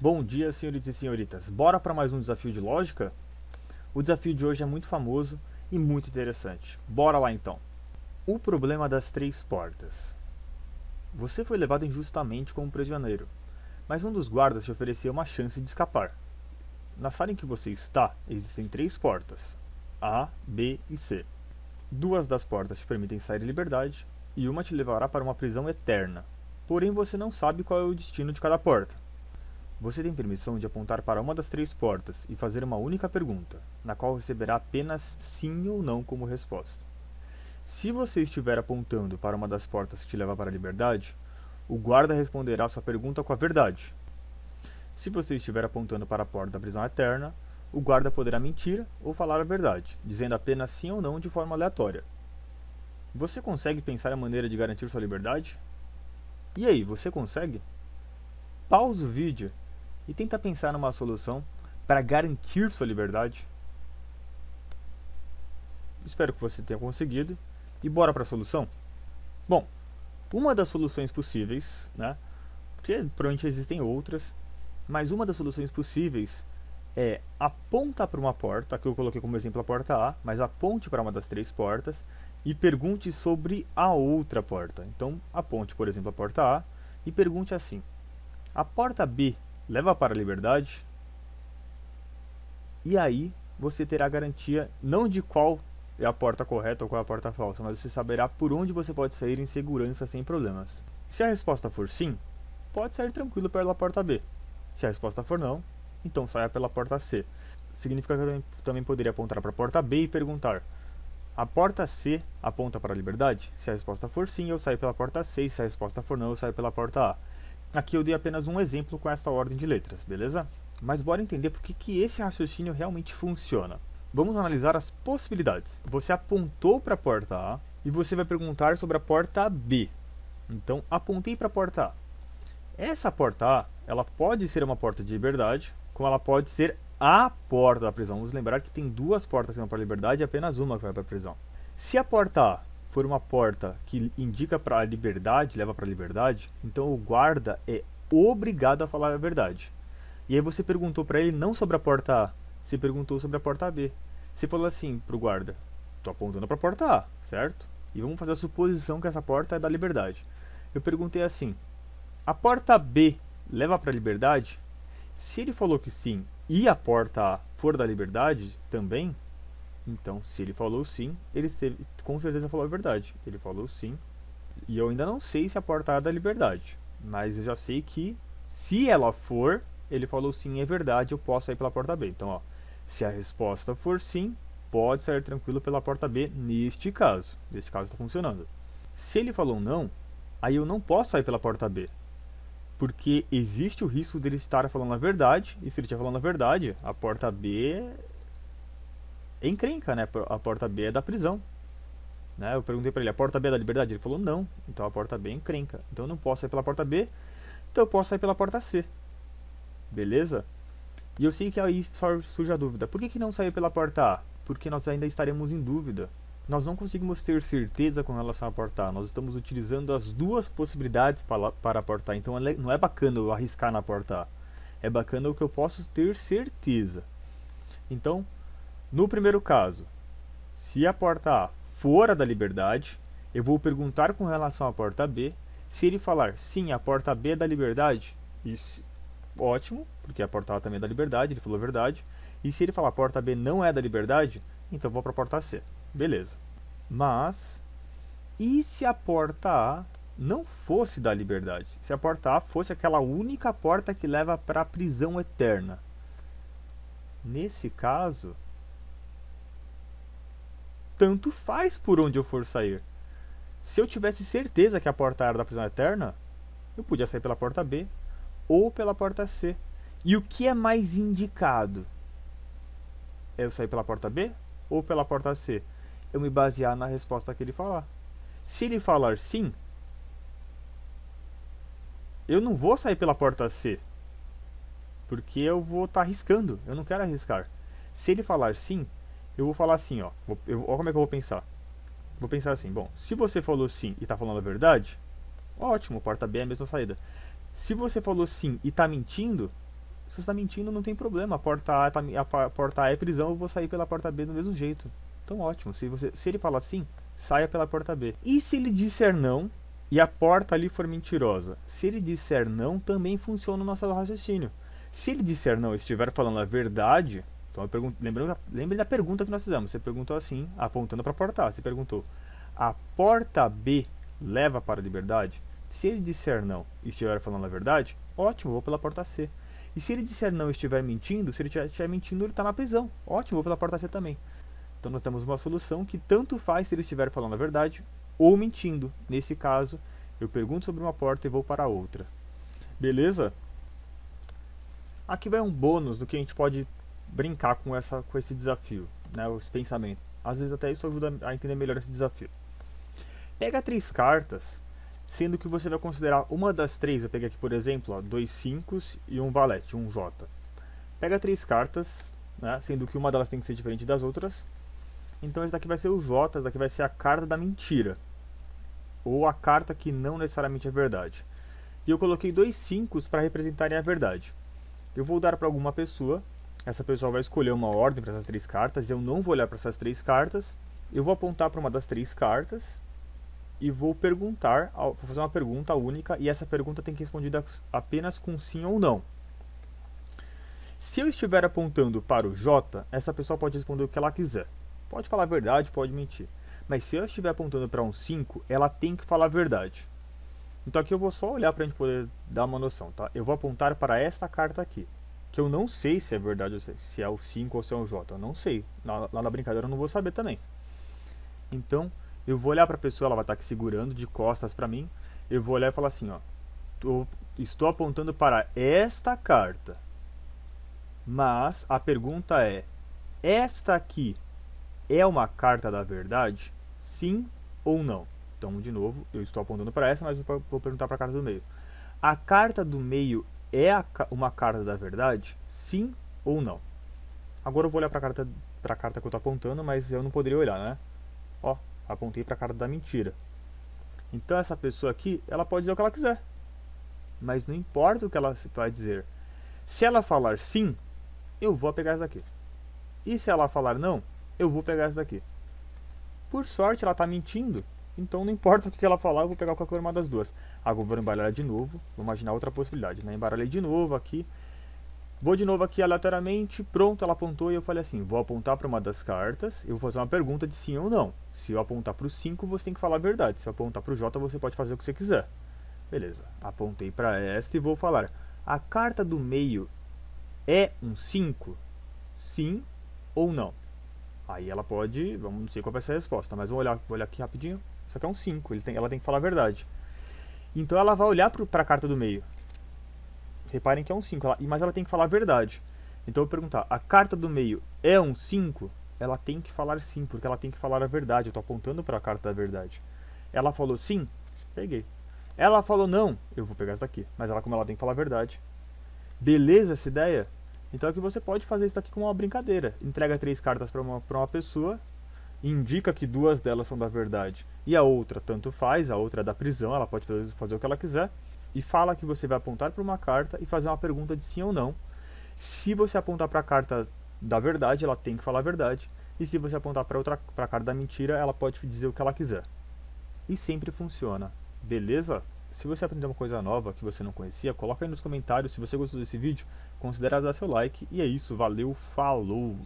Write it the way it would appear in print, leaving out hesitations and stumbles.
Bom dia, senhoritos e senhoritas. Bora para mais um desafio de lógica? O desafio de hoje é muito famoso e muito interessante. Bora lá então. O problema das três portas. Você foi levado injustamente como prisioneiro, mas um dos guardas te ofereceu uma chance de escapar. Na sala em que você está, existem três portas: A, B e C. Duas das portas te permitem sair em liberdade e uma te levará para uma prisão eterna. Porém, você não sabe qual é o destino de cada porta. Você tem permissão de apontar para uma das três portas e fazer uma única pergunta, na qual receberá apenas sim ou não como resposta. Se você estiver apontando para uma das portas que te leva para a liberdade, o guarda responderá sua pergunta com a verdade. Se você estiver apontando para a porta da prisão eterna, o guarda poderá mentir ou falar a verdade, dizendo apenas sim ou não de forma aleatória. Você consegue pensar a maneira de garantir sua liberdade? E aí, você consegue? Pausa o vídeo e tenta pensar numa solução para garantir sua liberdade. Espero que você tenha conseguido. E bora para a solução? Bom, uma das soluções possíveis, né? Porque provavelmente existem outras, mas uma das soluções possíveis é aponta para uma porta, que eu coloquei como exemplo a porta A, mas aponte para uma das três portas e pergunte sobre a outra porta. Então, aponte, por exemplo, a porta A e pergunte assim: a porta B leva para a liberdade? E aí você terá garantia não de qual é a porta correta ou qual é a porta falsa, mas você saberá por onde você pode sair em segurança sem problemas. Se a resposta for sim, pode sair tranquilo pela porta B. Se a resposta for não, então saia pela porta C. Significa que eu também poderia apontar para a porta B e perguntar: a porta C aponta para a liberdade? Se a resposta for sim, eu saio pela porta C, e se a resposta for não, eu saio pela porta A. Aqui eu dei apenas um exemplo com esta ordem de letras, beleza? Mas bora entender por que esse raciocínio realmente funciona. Vamos analisar as possibilidades. Você apontou para a porta A e você vai perguntar sobre a porta B. Então, apontei para a porta A. Essa porta A, ela pode ser uma porta de liberdade, como ela pode ser a porta da prisão. Vamos lembrar que tem duas portas que vão para a liberdade e apenas uma que vai para a prisão. Se a porta A for uma porta que indica para a liberdade, leva para a liberdade, então o guarda é obrigado a falar a verdade. E aí você perguntou para ele não sobre a porta A, você perguntou sobre a porta B. Você falou assim pro guarda: tô apontando para a porta A, certo? E vamos fazer a suposição que essa porta é da liberdade. Eu perguntei assim: a porta B leva para a liberdade? Se ele falou que sim e a porta A for da liberdade também, então se ele falou sim, com certeza falou a verdade. Ele falou sim. E eu ainda não sei se a porta A é da liberdade, mas eu já sei que se ela for, ele falou sim, é verdade, eu posso sair pela porta B. Então, ó, se a resposta for sim, pode sair tranquilo pela porta B neste caso. Neste caso está funcionando. Se ele falou não, aí eu não posso sair pela porta B, porque existe o risco dele estar falando a verdade, e se ele estiver falando a verdade, a porta B é encrenca, né? A porta B é da prisão. Né? Eu perguntei pra ele: a porta B é da liberdade? Ele falou não, então a porta B é encrenca. Então eu não posso sair pela porta B, então eu posso sair pela porta C. Beleza? E eu sei que aí surge a dúvida: por que não sair pela porta A? Porque nós ainda estaremos em dúvida. Nós não conseguimos ter certeza com relação à porta A. Nós estamos utilizando as duas possibilidades para a porta A. Então não é bacana eu arriscar na porta A. É bacana o que eu posso ter certeza. Então, no primeiro caso, se a porta A for a da liberdade, eu vou perguntar com relação à porta B. Se ele falar sim, a porta B é da liberdade, isso, ótimo, porque a porta A também é da liberdade, ele falou a verdade. E se ele falar a porta B não é da liberdade, então eu vou para a porta C. Beleza. Mas, e se a porta A não fosse da liberdade? Se a porta A fosse aquela única porta que leva para a prisão eterna? Nesse caso, tanto faz por onde eu for sair. Se eu tivesse certeza que a porta A era da prisão eterna, eu podia sair pela porta B ou pela porta C. E o que é mais indicado? É eu sair pela porta B ou pela porta C? Eu me basear na resposta que ele falar. Se ele falar sim, eu não vou sair pela porta C, porque eu vou estar arriscando, eu não quero arriscar. Se ele falar sim, eu vou falar assim, ó, ó como é que eu vou pensar. Vou pensar assim: bom, se você falou sim e está falando a verdade, ótimo, porta B é a mesma saída. Se você falou sim e está mentindo, Se você está mentindo, não tem problema. A porta A, a porta A é prisão, eu vou sair pela porta B do mesmo jeito. Então ótimo, se ele falar sim, saia pela porta B. E se ele disser não, e a porta ali for mentirosa? Se ele disser não, também funciona o nosso raciocínio. Se ele disser não e estiver falando a verdade, então lembre da pergunta que nós fizemos. Você perguntou assim, apontando para a porta A. Você perguntou, a porta B leva para a liberdade? Se ele disser não e estiver falando a verdade, ótimo, vou pela porta C. E se ele disser não e estiver mentindo, se ele estiver mentindo, ele está na prisão. Ótimo, vou pela porta C também. Então nós temos uma solução que tanto faz se ele estiver falando a verdade ou mentindo. Nesse caso, eu pergunto sobre uma porta e vou para outra. Beleza? Aqui vai um bônus do que a gente pode brincar com esse desafio, né, esse pensamento. Às vezes até isso ajuda a entender melhor esse desafio. Pega 3 cartas, sendo que você vai considerar uma das 3, eu peguei aqui por exemplo, ó, 2 5 e um valete, um J. Pega 3 cartas, né, sendo que uma delas tem que ser diferente das outras. Então esse daqui vai ser o J, essa daqui vai ser a carta da mentira. Ou a carta que não necessariamente é verdade. E eu coloquei 2 5 para representarem a verdade. Eu vou dar para alguma pessoa, essa pessoa vai escolher uma ordem para essas 3 cartas, eu não vou olhar para essas 3 cartas, eu vou apontar para uma das 3 cartas e vou perguntar, vou fazer uma pergunta única e essa pergunta tem que ser respondida apenas com sim ou não. Se eu estiver apontando para o J, essa pessoa pode responder o que ela quiser. Pode falar a verdade, pode mentir. Mas se eu estiver apontando para um 5, ela tem que falar a verdade. Então aqui eu vou só olhar para a gente poder dar uma noção, tá? Eu vou apontar para esta carta aqui, que eu não sei se é verdade ou se é o 5 ou se é o J, eu não sei. Lá na brincadeira eu não vou saber também. Então, eu vou olhar para a pessoa, ela vai estar aqui segurando de costas para mim. Eu vou olhar e falar assim, ó, estou apontando para esta carta. Mas a pergunta é, esta aqui é uma carta da verdade? Sim ou não? Então, de novo, eu estou apontando para essa, mas eu vou perguntar para a carta do meio. A carta do meio é uma carta da verdade? Sim ou não? Agora eu vou olhar para a carta que eu estou apontando, mas eu não poderia olhar, né? Ó, apontei para a carta da mentira. Então essa pessoa aqui, ela pode dizer o que ela quiser. Mas não importa o que ela vai dizer. Se ela falar sim, eu vou pegar essa daqui. E se ela falar não, eu vou pegar essa daqui. Por sorte, ela está mentindo. Então não importa o que ela falar, eu vou pegar qualquer uma das duas. Agora eu vou embaralhar de novo. Vou imaginar outra possibilidade, né? Embaralhei de novo aqui. Vou de novo aqui aleatoriamente. Pronto, ela apontou e eu falei assim, vou apontar para uma das cartas. Eu vou fazer uma pergunta de sim ou não. Se eu apontar para o 5, você tem que falar a verdade. Se eu apontar para o J, você pode fazer o que você quiser. Beleza, apontei para esta e vou falar. A carta do meio é um 5? Sim ou não? Aí ela pode, não sei qual vai ser a resposta, mas vou olhar aqui rapidinho. Isso aqui é um 5, ela tem que falar a verdade. Então ela vai olhar para a carta do meio. Reparem que é um 5, mas ela tem que falar a verdade. Então eu vou perguntar, a carta do meio é um 5? Ela tem que falar sim, porque ela tem que falar a verdade. Eu estou apontando para a carta da verdade. Ela falou sim? Peguei. Ela falou não? Eu vou pegar essa daqui. Mas como ela tem que falar a verdade. Beleza essa ideia? Então aqui você pode fazer isso aqui como uma brincadeira. Entrega 3 cartas para uma pessoa, indica que 2 delas são da verdade e a outra tanto faz, a outra é da prisão, ela pode fazer o que ela quiser, e fala que você vai apontar para uma carta e fazer uma pergunta de sim ou não. Se você apontar para a carta da verdade, ela tem que falar a verdade, e se você apontar para a carta da mentira, ela pode dizer o que ela quiser. E sempre funciona, beleza? Se você aprendeu uma coisa nova que você não conhecia, coloca aí nos comentários. Se você gostou desse vídeo, considere dar seu like. E é isso, valeu, falou!